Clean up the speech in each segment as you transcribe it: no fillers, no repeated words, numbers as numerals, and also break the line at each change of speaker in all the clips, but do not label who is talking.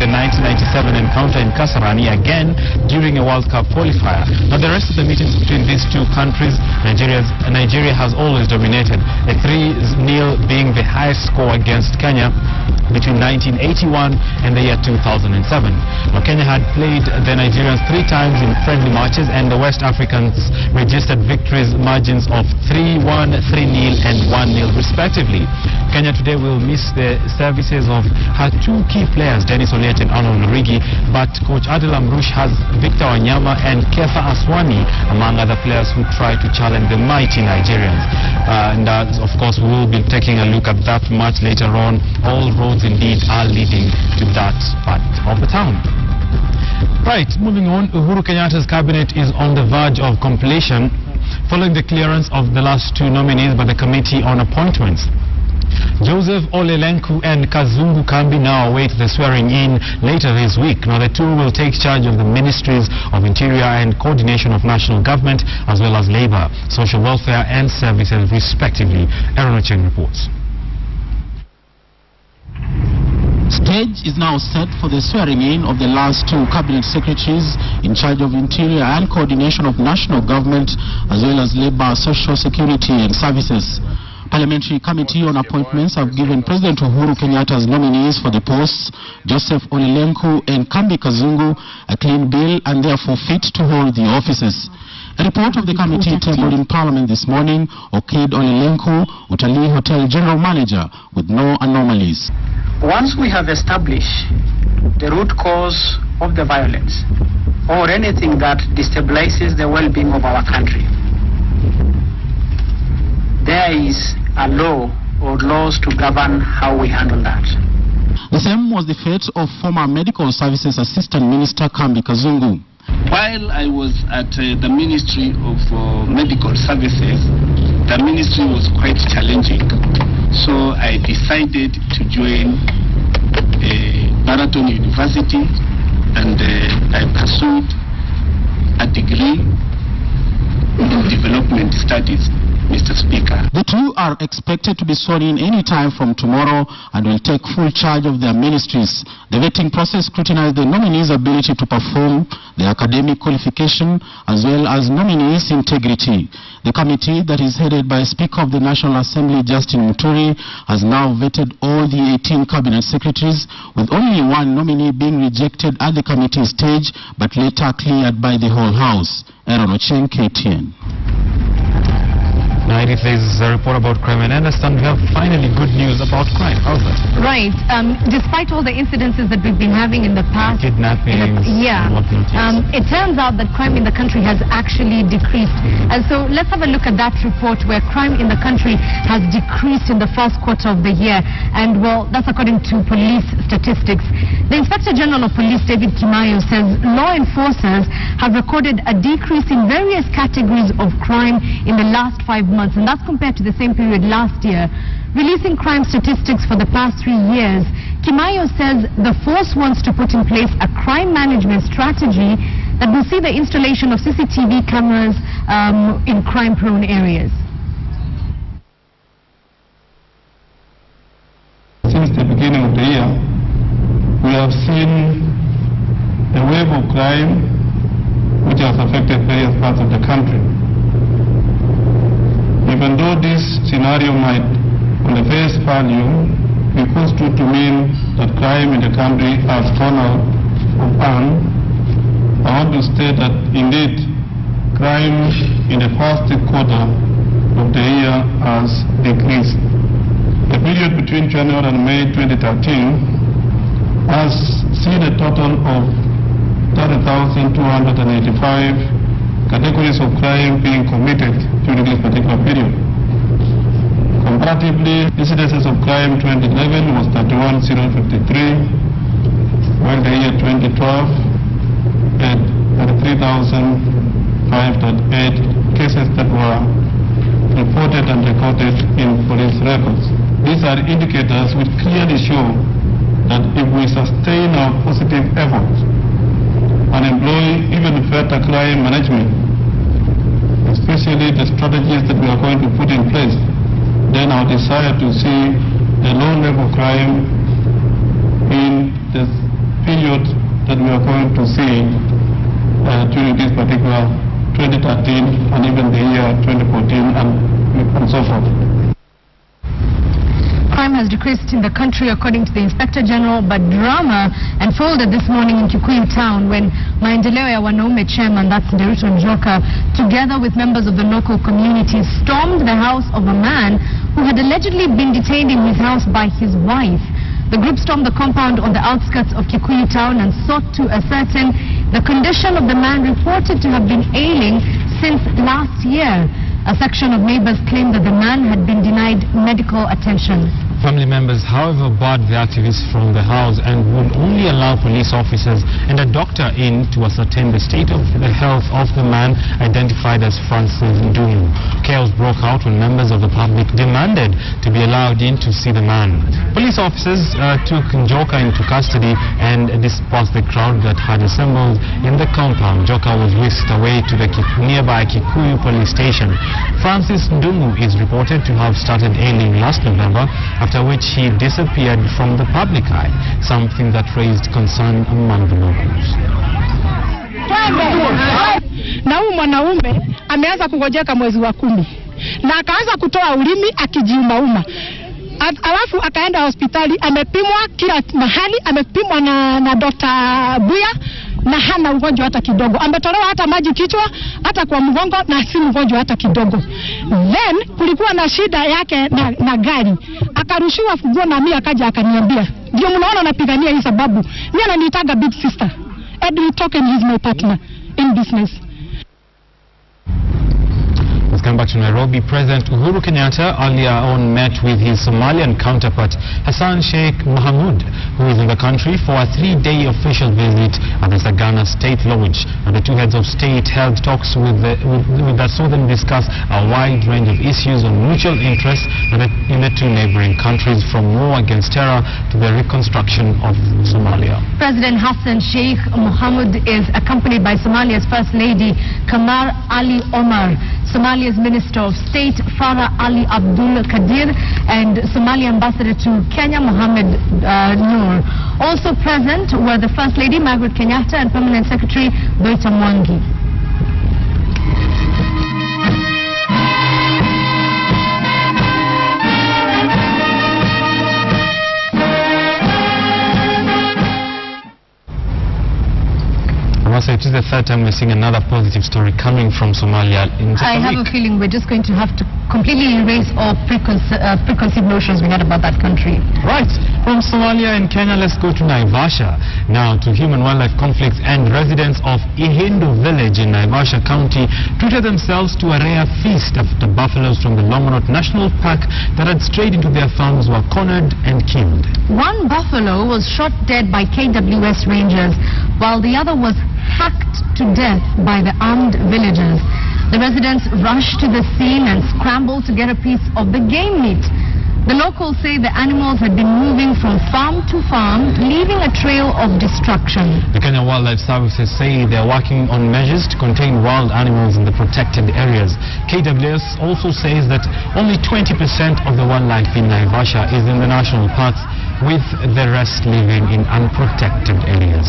the 1997 encounter in Kasarani again during a World Cup qualifier. Now, the rest of the meetings between these two countries, Nigeria has always dominated, a 3-0 being the highest score against Kenya between 1981 and the year 2007. Now, Kenya had played the Nigerians 3 times in friendly matches, and the West Africans registered victories margins of 3-1, 3-0 and 1-0 respectively. Kenya today will miss the services of her 2 key players, Dennis Oliet and Arnold Origi, but coach Adel Amrouche has Victor Wanyama and Kefa Aswani among other players who try to challenge the mighty Nigerians. Of course, we will be taking a look at that match later on. All roads indeed are leading to that part of the town. Right, moving on, Uhuru Kenyatta's cabinet is on the verge of completion following the clearance of the last 2 nominees by the Committee on Appointments. Joseph Ole Lenku and Kazungu Kambi now await the swearing-in later this week. Now, the two will take charge of the Ministries of Interior and Coordination of National Government, as well as Labour, Social Welfare and Services, respectively. Aaron Ocheng reports.
Stage is now set for the swearing-in of the last 2 cabinet secretaries in charge of Interior and Coordination of National Government, as well as Labour, Social Security and Services. Parliamentary Committee on Appointments have given President Uhuru Kenyatta's nominees for the posts, Joseph Ole Lenku and Kambi Kazungu, a clean bill and therefore fit to hold the offices. A report of the committee tabled in Parliament this morning okayed Ole Lenku, Utalii Hotel General Manager, with no anomalies.
Once we have established the root cause of the violence or anything that destabilizes the well-being of our country, there is a law or laws to govern how we handle that.
The same was the fate of former Medical Services Assistant Minister Kambi Kazungu.
While I was at the Ministry of Medical Services, the ministry was quite challenging. So I decided to join Marathon University, and I pursued a degree in development studies, Mr. Speaker.
The 2 are expected to be sworn in any time from tomorrow and will take full charge of their ministries. The vetting process scrutinized the nominees' ability to perform, their academic qualification, as well as nominees' integrity. The committee, that is headed by Speaker of the National Assembly, Justin Muturi, has now vetted all the 18 cabinet secretaries, with only 1 nominee being rejected at the committee stage, but later cleared by the whole House. Aaron Ocheng, KTN.
Now, Edith, there is a report about crime, and I understand we have finally good news about crime. How's that?
Right. Despite all the incidences that we've been having in the past,
kidnappings,
yeah, it turns out that crime in the country has actually decreased. And so let's have a look at that report, where crime in the country has decreased in the first quarter of the year. And, well, that's according to police statistics. The Inspector General of Police, David Kimayo, says law enforcers have recorded a decrease in various categories of crime in the last 5 months, and that's compared to the same period last year. Releasing crime statistics for the past 3 years, Kimayo says the force wants to put in place a crime management strategy that will see the installation of CCTV cameras in crime-prone areas.
Since the beginning of the year, we have seen a wave of crime which has affected various parts of the country. Even though this scenario might, on the face value, be construed to mean that crime in the country has gone out of hand, I want to state that indeed crime in the first quarter of the year has decreased. The period between January and May 2013 has seen a total of 30,285 categories of crime being committed during this particular period. Comparatively, incidences of crime 2011 was 31,053, while the year 2012 had 33,508 cases that were reported and recorded in police records. These are indicators which clearly show that if we sustain our positive efforts and employ even better crime management, especially the strategies that we are going to put in place, then our desire to see a low level of crime in the period period that we are going to see during this particular 2013 and even the year 2014 and so forth.
Crime has decreased in the country according to the Inspector General, but drama unfolded this morning in Kikuyu town when Maendeleo ya Wanaume chairman, that's Nderuto Njoka, together with members of the local community stormed the house of a man who had allegedly been detained in his house by his wife. The group stormed the compound on the outskirts of Kikuyu town and sought to ascertain the condition of the man reported to have been ailing since last year. A section of neighbors claimed that the man had been denied medical attention.
Family members, however, barred the activists from the house and would only allow police officers and a doctor in to ascertain the state of the health of the man identified as Francis Ndungu. Chaos broke out when members of the public demanded to be allowed in to see the man. Police officers took Njoka into custody and dispersed the crowd that had assembled in the compound. Njoka was whisked away to the nearby Kikuyu police station. Francis Ndungu is reported to have started ailing last November, after which he disappeared from the public eye, something that raised concern among the locals.
Na huyu mwanaume ameanza kungojeka mwezi wa 10 na akaanza kutoa ulimi akijiumauma. Alafu akaenda hospitali, amepimwa kila mahali, amepimwa na Dr. Buya na hana ugonjwa hata kidogo. Ametolewa hata maji kichwa, hata kwa mgongo na si mgonjwa hata kidogo. Then kulikuwa na shida yake na gari. Akarushiwa funguo na mimi akaja akaniambia, "Ndio mnaona napigania hii sababu. Mimi ananiitaga big sister. Edwin Token is my partner in business."
Let's come back to Nairobi. President Uhuru Kenyatta earlier on met with his Somalian counterpart Hassan Sheikh Mohamud, who is in the country for a 3-day official visit at the Sagana State Lodge. And the two heads of state held talks with the Southern discuss a wide range of issues on mutual interest in the two neighboring countries, from war against terror to the reconstruction of Somalia.
President Hassan Sheikh Mohamud is accompanied by Somalia's First Lady Kamar Ali Omar, Somalia's Minister of State Farah Ali Abdul Kadir, and Somalia Ambassador to Kenya Mohammed Noor. Also present were the First Lady Margaret Kenyatta and Permanent Secretary Doita Mwangi.
It is the third time we're seeing another positive story coming from Somalia in just
I have a feeling we're just going to have to completely erase all preconceived notions we had about that country.
Right. From Somalia and Kenya, let's go to Naivasha. Now to human-wildlife conflicts, and residents of Ihindu village in Naivasha County treated themselves to a rare feast after buffaloes from the Longonot National Park that had strayed into their farms were cornered and killed.
One buffalo was shot dead by KWS rangers, while the other was hacked to death by the armed villagers. The residents rushed to the scene and scrambled to get a piece of the game meat. The locals say the animals had been moving from farm to farm, leaving a trail of destruction.
The Kenya Wildlife Services say they are working on measures to contain wild animals in the protected areas. KWS also says that only 20% of the wildlife in Naivasha is in the national parks, with the rest living in unprotected areas.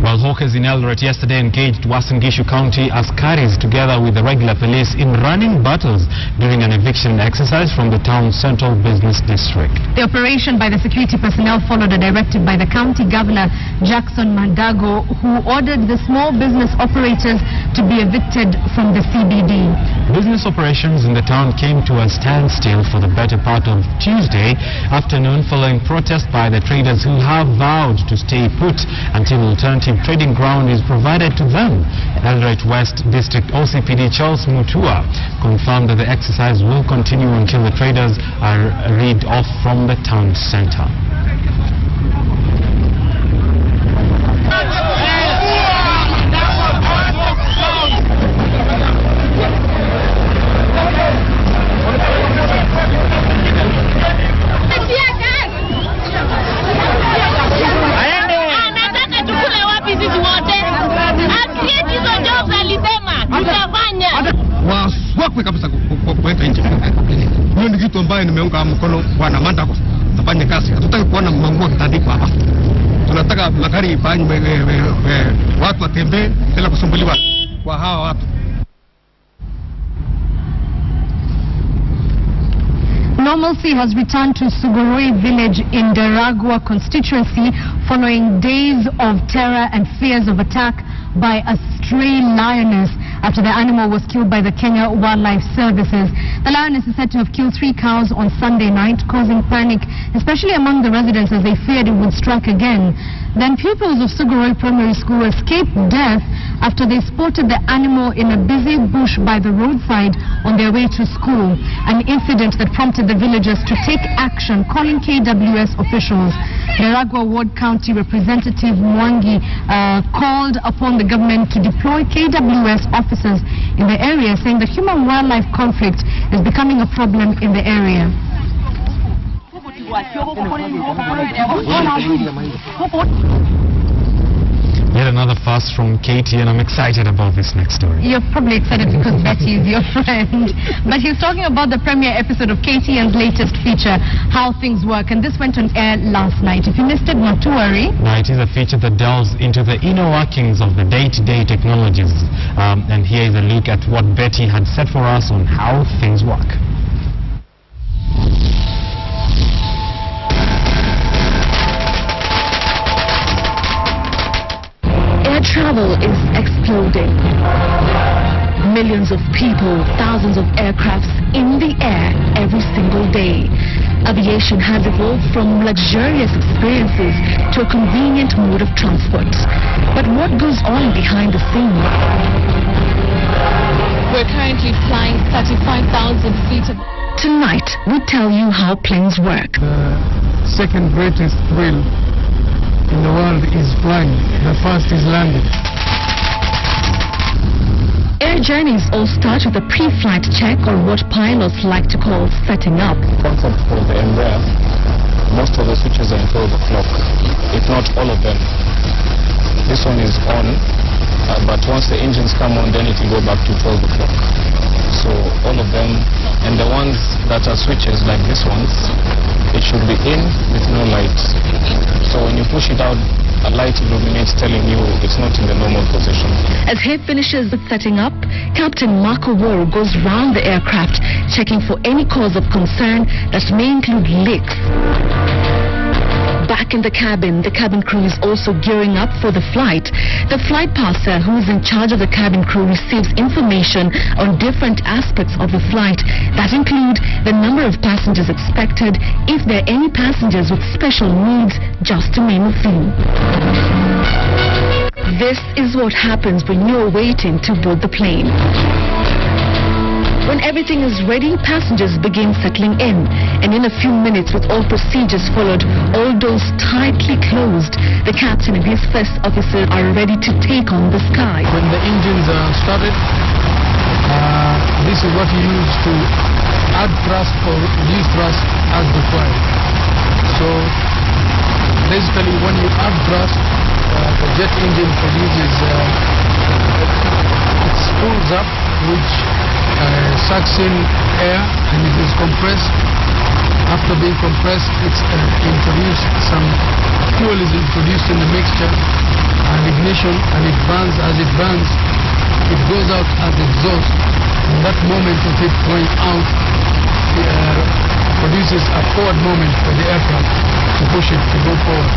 Well, hawkers in Eldoret yesterday engaged Uasin Gishu County askaris together with the regular police in running battles during an eviction exercise from the town's central business district.
The operation by the security personnel followed a directive by the county governor, Jackson Mandago, who ordered the small business operators to be evicted from the CBD.
Business operations in the town came to a standstill for the better part of Tuesday afternoon following protest by the traders who have vowed to stay put until alternative trading ground is provided to them. Eldoret West District OCPD Charles Mutua confirmed that the exercise will continue until the traders are rid off from the town center.
Waswakwe kabisa kuweka nje. kitu ambayo nimeunga mkono Bwana Mandago afanye kazi. Hatutaki kuona manguo kitandikwa hapa. Tunataka magari ifanye watu watembee bila kusumbuliwa kwa hawa watu.
Normalcy has returned to Sugoroi village in Daragwa constituency following days of terror and fears of attack by a stray lioness after the animal was killed by the Kenya Wildlife Services. The lioness is said to have killed 3 cows on Sunday night, causing panic, especially among the residents as they feared it would strike again. Then pupils of Sugoroi Primary School escaped death after they spotted the animal in a busy bush by the roadside on their way to school, an incident that prompted the villagers to take action, calling KWS officials. Daragwa Ward County Representative Mwangi called upon the government to deploy KWS officers in the area, saying that human-wildlife conflict is becoming a problem in the area.
Yet another fuss from Katie, and I'm excited about this next story.
You're probably excited because Betty is your friend. But he's talking about the premiere episode of KTN's latest feature, How Things Work, and this went on air last night. If you missed it, not to worry.
Now, it is a feature that delves into the inner workings of the day-to-day technologies. And here is a look at what Betty had said for us on how things work.
Travel is exploding. Millions of people, thousands of aircrafts in the air every single day. Aviation has evolved from luxurious experiences to a convenient mode of transport. But what goes on behind the scenes? We're currently flying 35,000 feet. Tonight, we tell you how planes work.
The second greatest thrill in the world is flying. The first is landing.
Air journeys all start with a pre-flight check, or what pilots like to call setting up.
The concept for the Embraer, most of the switches are in 12 o'clock, if not all of them. This one is on, but once the engines come on, then it will go back to 12 o'clock. So all of them, and the ones that are switches like this ones, it should be in with no light. So when you push it out, a light illuminates telling you it's not in the normal position.
As he finishes with setting up, Captain Marco Woro goes round the aircraft, checking for any cause of concern that may include leaks. Back in the cabin crew is also gearing up for the flight. The flight passer, who is in charge of the cabin crew, receives information on different aspects of the flight that include the number of passengers expected, if there are any passengers with special needs, just to name a few. This is what happens when you're waiting to board the plane. When everything is ready, passengers begin settling in, and in a few minutes, with all procedures followed, all doors tightly closed, the captain and his first officer are ready to take on the sky.
When the engines are started, this is what you use to add thrust or reduce thrust as required. So basically, when you add thrust, the jet engine produces, it spools up, which sucks in air, and it is compressed. After being compressed, it's introduced, some fuel is introduced in the mixture, and ignition, and it burns. As it burns, it goes out as exhaust. In that moment of it going out, produces a forward moment for the aircraft to push it to go forward.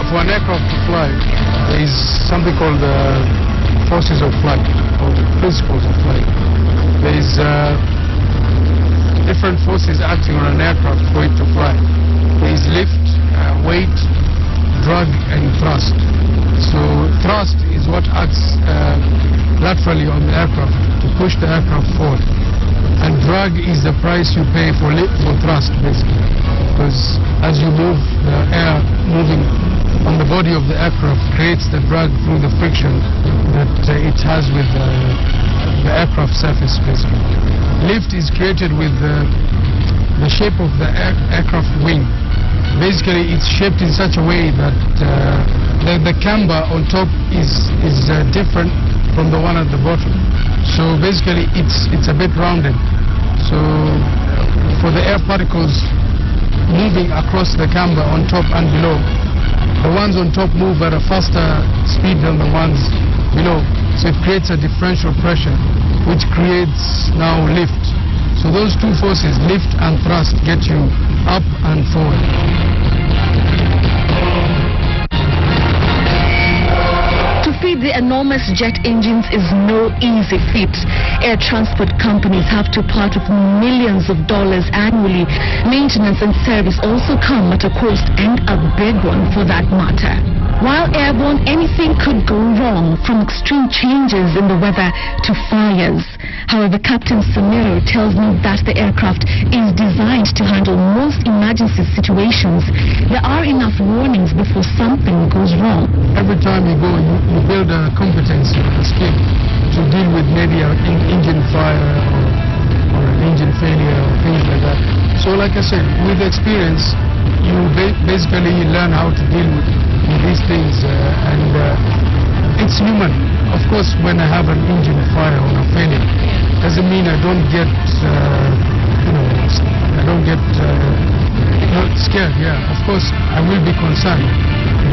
For an aircraft to fly, there is something called forces of flight, or the principles of flight. There is different forces acting on an aircraft for it to fly. There is lift, weight, drag, and thrust. So thrust is what acts laterally on the aircraft to push the aircraft forward. And drag is the price you pay for thrust, basically. Because as you move, the air moving on the body of the aircraft creates the drag through the friction that it has with the aircraft surface, basically. Lift is created with the shape of the aircraft wing. basically it's shaped in such a way that the camber on top is different from the one at the bottom. So basically it's a bit rounded. So for the air particles moving across the camber on top and below, the ones on top move at a faster speed than the ones below. So it creates a differential pressure, which creates now lift. So those two forces, lift and thrust, get you up and forward.
To feed the enormous jet engines is no easy feat. Air transport companies have to part with millions of dollars annually. Maintenance and service also come at a cost, and a big one for that matter. While airborne, anything could go wrong, from extreme changes in the weather to fires. However, Captain Samir tells me that the aircraft is designed to handle most emergency situations. There are enough warnings before something goes wrong.
Every time you go, you build a competency, a skill to deal with maybe an engine fire or an engine failure or things like that. So like I said, with experience, you basically learn how to deal with these things, and it's human. Of course, when I have an engine fire or a failure, doesn't mean I don't get, not scared. Yeah, of course, I will be concerned,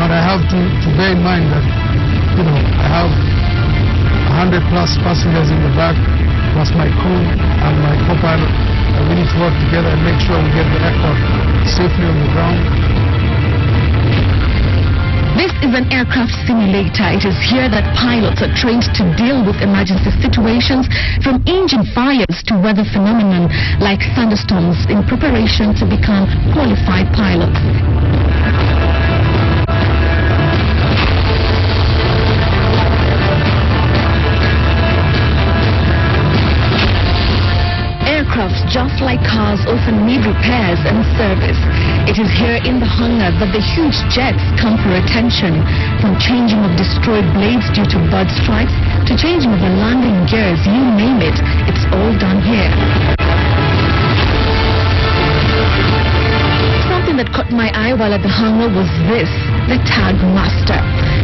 but I have to bear in mind that, I have 100+ passengers in the back, plus my crew and my co-pilot. We need to work together and make sure we get the aircraft safely on the ground.
This is an aircraft simulator. It is here that pilots are trained to deal with emergency situations, from engine fires to weather phenomenon like thunderstorms, in preparation to become qualified pilots. Aircraft, just like cars, often need repairs and service. It is here in the hangar that the huge jets come for attention, from changing of destroyed blades due to bird strikes to changing of the landing gears, you name it, it's all done here. Something that caught my eye while at the hangar was this, the Tag Master.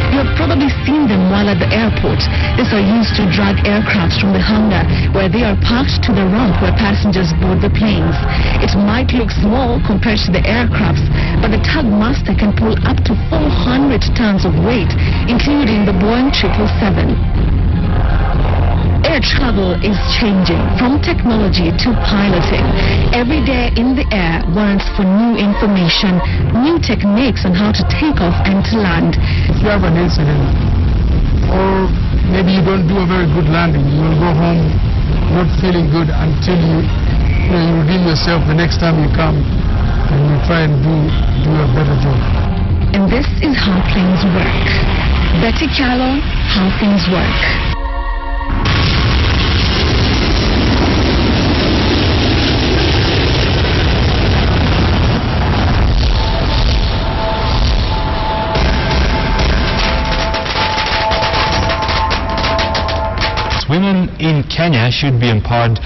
You have probably seen them while at the airport. These are used to drag aircrafts from the hangar, where they are parked, to the ramp where passengers board the planes. It might look small compared to the aircrafts, but the Tag Master can pull up to 400 tons of weight, including the Boeing 777. Air travel is changing from technology to piloting. Every day in the air warrants for new information, new techniques on how to take off and to land.
If you have an incident, or maybe you don't do a very good landing, you will go home not feeling good until you redeem yourself the next time you come and you try and do a better job.
And this is how planes work. Betty Callow, How Things Work.
Women in Kenya should be empowered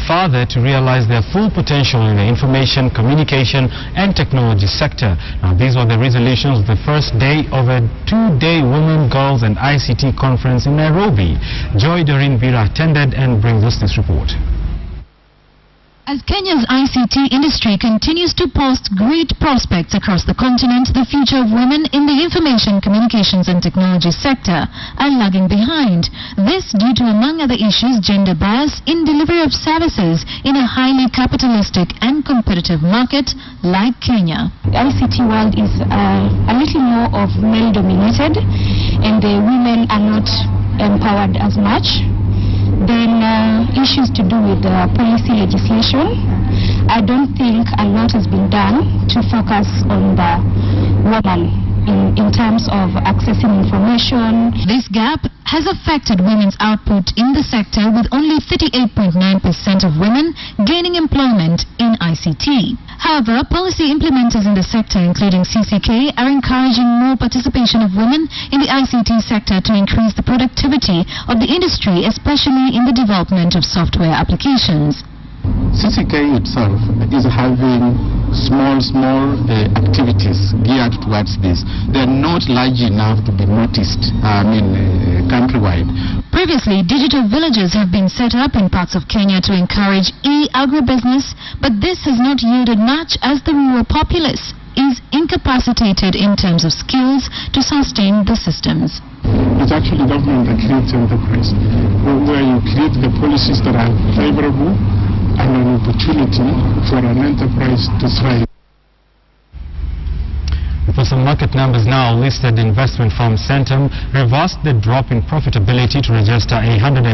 further to realize their full potential in the information, communication and technology sector. Now, these were the resolutions of the first day of a two-day Women, Girls and ICT conference in Nairobi. Joy Doreen Bira attended and brings us this report.
As Kenya's ICT industry continues to post great prospects across the continent, the future of women in the information, communications and technology sector are lagging behind. This due to, among other issues, gender bias in delivery of services in a highly capitalistic and competitive market like Kenya.
The ICT world is a little more of male-dominated, and the women are not empowered as much. Then issues to do with policy legislation. I don't think a lot has been done to focus on the woman in terms of accessing information.
This gap has affected women's output in the sector, with only 38.9% of women gaining employment in ICT. However, policy implementers in the sector, including CCK, are encouraging more participation of women in the ICT sector to increase the productivity of the industry, especially in the development of software applications.
CCK itself is having
small activities geared towards this. They're not large enough to be noticed, countrywide.
Previously, digital villages have been set up in parts of Kenya to encourage e-agribusiness, but this has not yielded much as the rural populace is incapacitated in terms of skills to sustain the systems.
It's actually government that creates enterprise, where you create the policies that are favorable and an opportunity for an enterprise to thrive.
For some market numbers now, listed investment firm Centum reversed the drop in profitability to register a 110%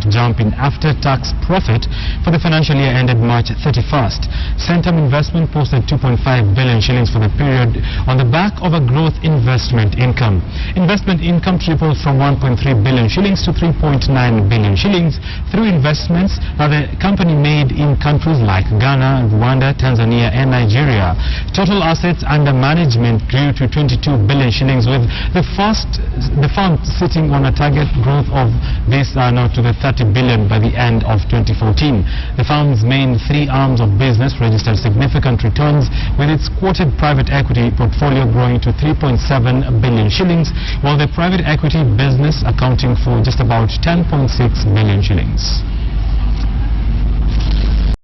jump in after-tax profit for the financial year ended March 31st. Centum Investment posted 2.5 billion shillings for the period on the back of a growth investment income. Investment income tripled from 1.3 billion shillings to 3.9 billion shillings through investments that the company made in countries like Ghana, Rwanda, Tanzania and Nigeria. Total assets under management grew to 22 billion shillings, with the fund sitting on a target growth of this now to the 30 billion by the end of 2014. The fund's main three arms of business registered significant returns, with its quoted private equity portfolio growing to 3.7 billion shillings, while the private equity business accounting for just about 10.6 billion shillings.